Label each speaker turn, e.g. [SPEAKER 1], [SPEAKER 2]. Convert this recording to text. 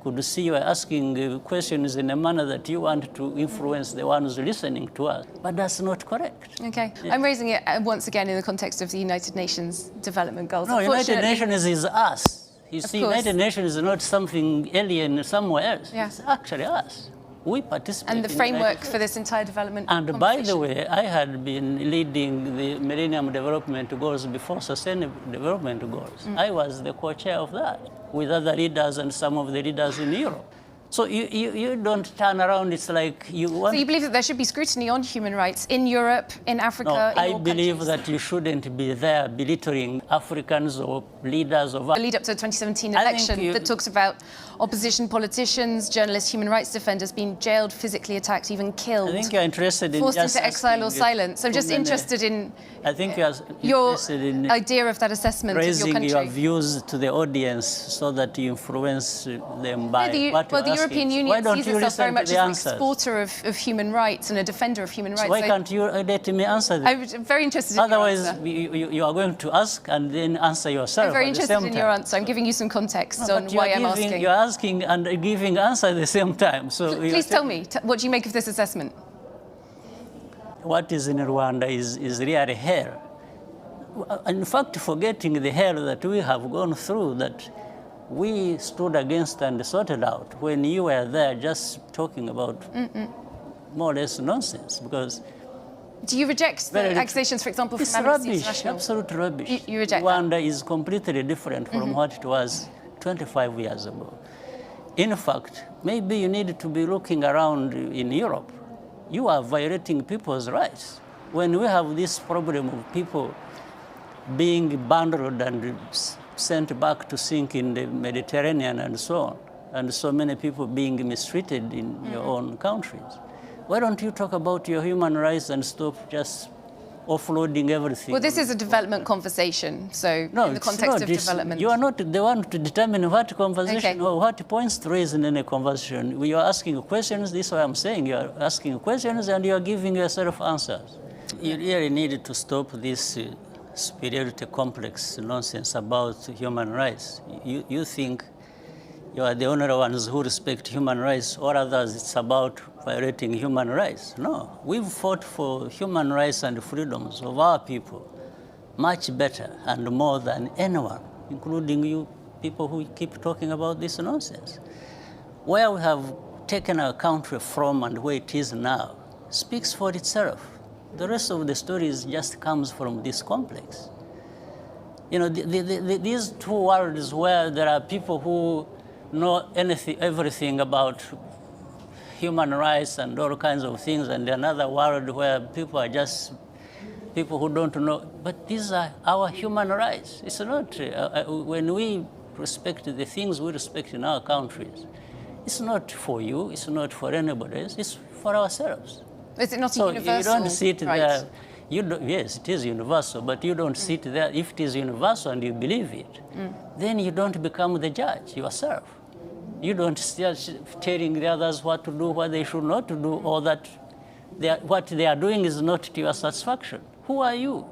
[SPEAKER 1] could see you are asking questions in a manner that you want to influence the ones listening to us. But that's not correct.
[SPEAKER 2] Okay. Yeah. I'm raising it once again in the context of the United Nations Development Goals.
[SPEAKER 1] No, United Nations is us. You see, United Nations is not something alien somewhere else.
[SPEAKER 2] Yeah.
[SPEAKER 1] It's actually us. We participate
[SPEAKER 2] and the framework for this entire development.
[SPEAKER 1] And by the way, I had been leading the Millennium Development Goals before Sustainable Development Goals. I was the co-chair of that with other leaders and some of the leaders in Europe. So you don't turn around, it's like you want...
[SPEAKER 2] So you believe that there should be scrutiny on human rights in Europe, in Africa,
[SPEAKER 1] in all countries? I believe that you shouldn't be there belittling Africans or leaders of...
[SPEAKER 2] The lead up to the 2017 election that talks about opposition politicians, journalists, human rights defenders being jailed, physically attacked, even killed.
[SPEAKER 1] I think you're interested in
[SPEAKER 2] forced into exile or silence. I'm just interested in your idea of that assessment of your country.
[SPEAKER 1] Raising your views to the audience so that you influence them by what you're
[SPEAKER 2] the European Union sees itself very much as an exporter of human rights and a defender of human rights.
[SPEAKER 1] So why can't you let me answer this?
[SPEAKER 2] I'm very interested in
[SPEAKER 1] your answer. Otherwise, you are going to ask and then answer yourself.
[SPEAKER 2] I'm very interested in your answer. I'm giving you some context on why I'm asking.
[SPEAKER 1] You're asking and giving answer at the same time. So
[SPEAKER 2] please tell me, what do you make of this assessment?
[SPEAKER 1] What is in Rwanda is really hell. In fact, forgetting the hell that we have gone through, that we stood against and sorted out when you were there just talking about more or less nonsense. Because
[SPEAKER 2] do you reject the accusations, for example, from Amnesty International?
[SPEAKER 1] It's rubbish, absolute rubbish.
[SPEAKER 2] You reject
[SPEAKER 1] Rwanda
[SPEAKER 2] that?
[SPEAKER 1] Is completely different from what it was 25 years ago. In fact, maybe you need to be looking around in Europe. You are violating people's rights. When we have this problem of people being bundled and sent back to sink in the Mediterranean and so on, and so many people being mistreated in your own countries, why don't you talk about your human rights and stop just offloading everything?
[SPEAKER 2] Well, this is a development conversation, so in the context of development.
[SPEAKER 1] You are not the one to determine what conversation or what points to raise in any conversation. You are asking questions, this is what I'm saying. You are asking questions and you are giving yourself answers. You really need to stop this superiority complex nonsense about human rights. You think you are the only ones who respect human rights, or others it's about violating human rights. No, we've fought for human rights and freedoms of our people much better and more than anyone, including you people who keep talking about this nonsense. Where we have taken our country from and where it is now speaks for itself. The rest of the stories just comes from this complex. You know, these two worlds where there are people who know everything about human rights and all kinds of things, and another world where people are just people who don't know. But these are our human rights. It's not, when we respect the things we respect in our countries, it's not for you, it's not for anybody else, it's for ourselves.
[SPEAKER 2] Is it not
[SPEAKER 1] so
[SPEAKER 2] universal?
[SPEAKER 1] You don't sit there. Yes, it is universal, but you don't sit there. If it is universal and you believe it, then you don't become the judge yourself. You don't start telling the others what to do, what they should not to do, or that what they are doing is not to your satisfaction. Who are you?